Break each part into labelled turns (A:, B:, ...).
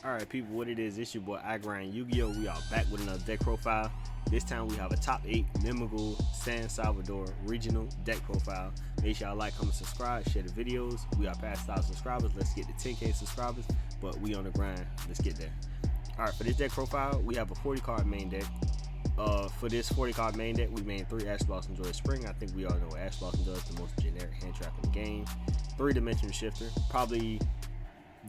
A: Alright people, what it is, it's your boy I Grind Yu-Gi-Oh! We are back with another deck profile. This time we have a top 8 Mimighoul San Salvador regional deck profile. Make sure y'all like, comment, subscribe, share the videos. We are past 1,000 subscribers. Let's get to 10K subscribers, but we on the grind. Let's get there. Alright, for this deck profile, we have a 40 card main deck. For this 40 card main deck, we made 3 Ash Blossom Joy Spring. I think we all know what Ash Blossom does, the most generic hand trap in the game. 3-dimensional shifter, probably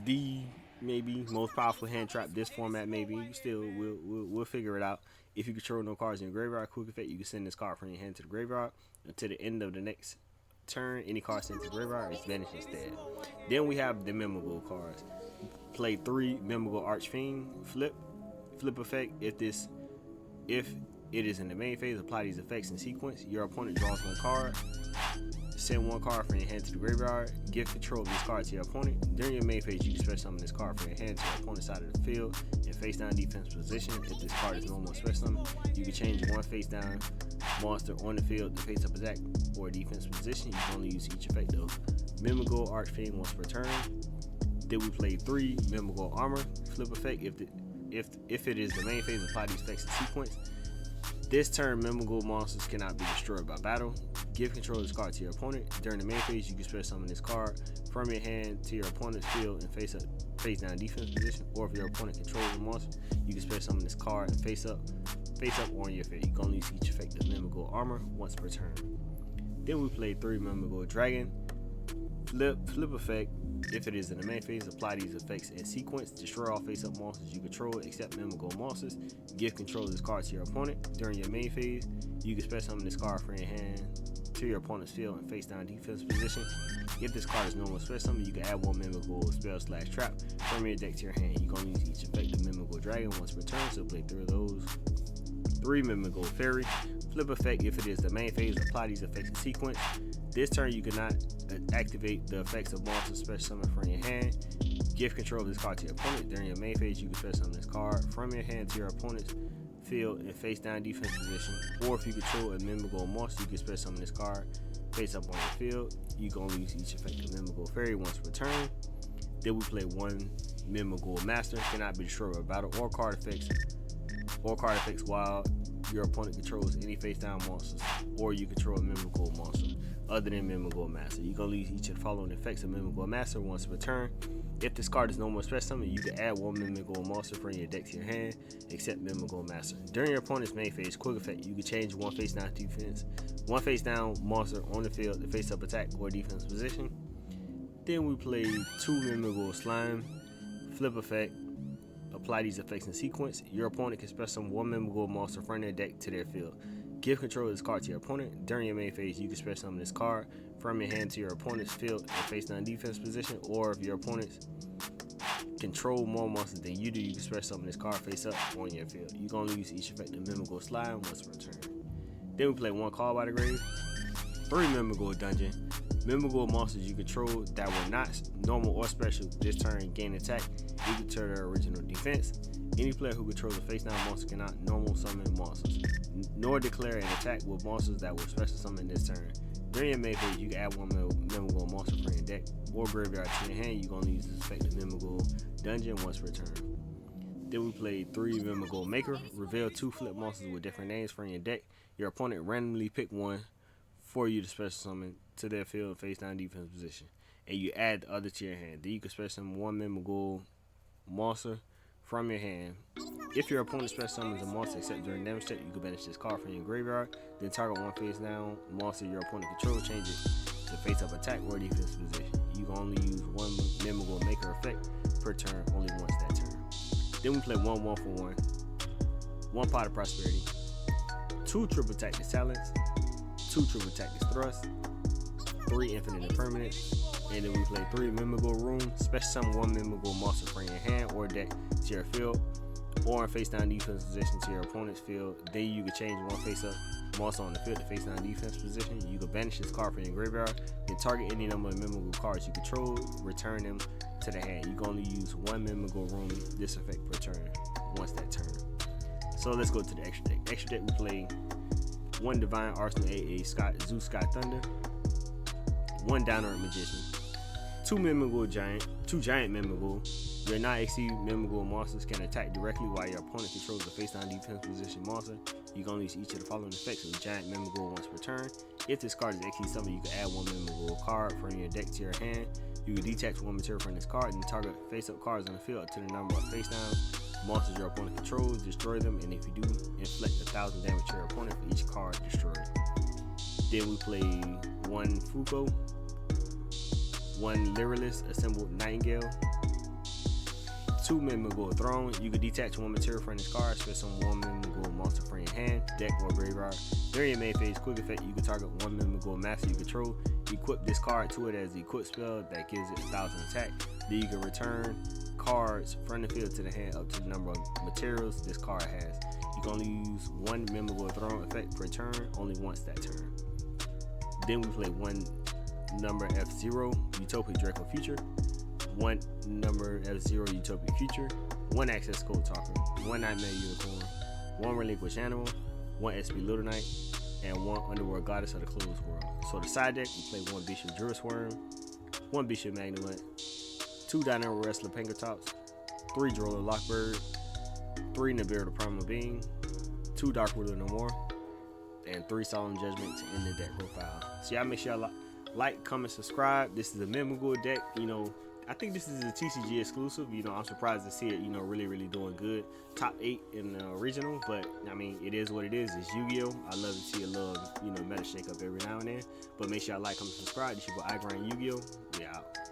A: the maybe most powerful hand trap this format. Maybe still we'll figure it out. If you control no cards in your graveyard, quick effect, you can send this card from your hand to the graveyard until the end of the next turn. Any card sent to the graveyard is banished instead. Then we have the Mimighoul cards. Play 3 Mimighoul Archfiend. Flip effect. If it is in the main phase, apply these effects in sequence. Your opponent draws 1 card. Send 1 card from your hand to the graveyard. Give control of this card to your opponent. During your main phase, you can special summon this card from your hand to your opponent's side of the field in face down defense position. If this card is no more special summon, you can change 1 face down monster on the field to face up attack or defense position. You can only use each effect of Mimighoul Archfiend once per turn. Then we play 3 Mimighoul Armor. Flip effect. If it is the main phase, apply these effects in sequence. This turn, Mimighoul monsters cannot be destroyed by battle. Give control of this card to your opponent. During the main phase, you can special summon this card from your hand to your opponent's field in face down defense position. Or if your opponent controls the monster, you can special summon this card and face up on your field. You can only use each effect of Mimighoul Armor once per turn. Then we play 3 Mimighoul Dragon. Flip effect. If it is in the main phase, apply these effects in sequence. Destroy all face-up monsters you control except Mimighoul monsters. Give control of this card to your opponent. During your main phase, you can special summon this card from your hand to your opponent's field in face down defense position. If this card is normal special summon, you can add 1 Mimighoul spell/trap from your deck to your hand. You can only use each effect of Mimighoul Dragon once per turn, so play 3 of those. 3 Mimighoul Fairy. Flip effect. If it is the main phase, apply these effects in sequence. This turn, you cannot activate the effects of monster special summon from your hand. Give control of this card to your opponent. During your main phase, you can special summon this card from your hand to your opponent's field in face down defense position. Or if you control a Mimighoul monster, you can special summon this card face up on your field. You can only use each effect of Mimighoul Fairy once per turn. Then we play 1 Mimighoul Master. Cannot be destroyed by battle or card effects while your opponent controls any face down monsters, or you control a Mimighoul monster other than Mimighoul Master. You can only use each of the following effects of Mimighoul Master once per turn. If this card is no more special summon, you can add 1 Mimighoul monster from your deck to your hand, except Mimighoul Master. During your opponent's main phase, quick effect, you can change 1 face down defense, 1 face down monster on the field to face up attack or defense position. Then we play 2 Mimighoul Slime. Flip effect. Apply these effects in sequence. Your opponent can special summon 1 Mimighoul monster from their deck to their field. Give control of this card to your opponent. During your main phase, you can special summon this card from your hand to your opponent's field in face down defense position, or if your opponents control more monsters than you do, you can special summon this card face up on your field. You can only use each effect of Mimighoul Slime once per turn. Then we play 1 Call by the Grave. 3 Mimighoul Dungeon. Mimighoul monsters you control that were not normal or special this turn gain attack equal to their original defense. Any player who controls a face down monster cannot normal summon monsters, nor declare an attack with monsters that were special summoned this turn. During your main phase, you can add 1 Mimighoul monster from your deck or graveyard to your hand. You can only use this effect of Mimighoul Dungeon once per turn. Then we played 3 Mimighoul Maker. Reveal 2 flip monsters with different names from your deck. Your opponent randomly pick 1 for you to special summon to their field face down defense position, and you add the other to your hand. Then you can special summon 1 Mimighoul monster from your hand. If your opponent special summons a monster except during damage check, you can banish this card from your graveyard. Then target 1 face down monster your opponent controls, change it to face up attack or defense position. You can only use 1 Mimighoul Maker effect per turn, only once that turn. Then we play 1 1-for-1, 1 Pot of Prosperity, 2 Triple Tactics Talents, 2 Triple Tactics Thrust, 3 Infinite Impermanence, and then we play 3 Mimighoul Room. Special summon 1 Mimighoul monster from your hand or deck to your field, or in face down defense position to your opponent's field. Then you can change 1 face up monster on the field to face down defense position. You can banish this card from your graveyard. Then target any number of Mimighoul cards you control, return them to the hand. You can only use 1 Mimighoul Room this effect per turn once that turn. So let's go to the extra deck. Extra deck, we play 1 Divine Arsenal AA Zeus Sky Thunder, 1 Downer Magician, 2 Giant Mimighoul, Your non-XC Mimighoul monsters can attack directly while your opponent controls the face-down defense position monster. You can only use each of the following effects of the giant Mimighoul once per turn. If this card is XC summon, you can add one Mimighoul card from your deck to your hand. You can detach one material from this card and target face-up cards on the field up to the number of face-down monsters your opponent controls. Destroy them, and if you do, inflict 1,000 damage to your opponent for each card destroyed. Then we play one Fuko, one Lyralist, assembled Nightingale, two Mimighoul Throne. You can detach one material from this card, special summon one Mimighoul monster from your hand, deck, or graveyard. During your main phase quick effect, you can target one Mimighoul master you control. Equip this card to it as the equip spell that gives it 1,000 attack. Then you can return cards from the field to the hand up to the number of materials this card has. You can only use one Mimighoul Throne effect per turn, only once that turn. Then we play one number F0 Utopia Draco Future, one number F0 Utopia Future, one Access Code Talker, one Nightmare Unicorn, one Relinquished Animal, one SP Little Knight, and one Underworld Goddess of the Closed World. So the side deck, we play one Bishop Juris Worm, one Bishop Magnilant, two Dynamo Wrestler Pankertops, three Droller Lockbird, three Nibiru the Primal Being, two Dark Ruler No More, and three Solemn Judgment to end the deck profile. So y'all make sure y'all like, comment, subscribe. This is a Mimighoul deck. You know, I think this is a TCG exclusive. You know, I'm surprised to see it, you know, really doing good. Top 8 in the regional, but I mean, it is what it is. It's Yu-Gi-Oh! I love to see a little, you know, meta shake up every now and then. But make sure y'all like, comment, subscribe. This your boy YUGIOH. We out.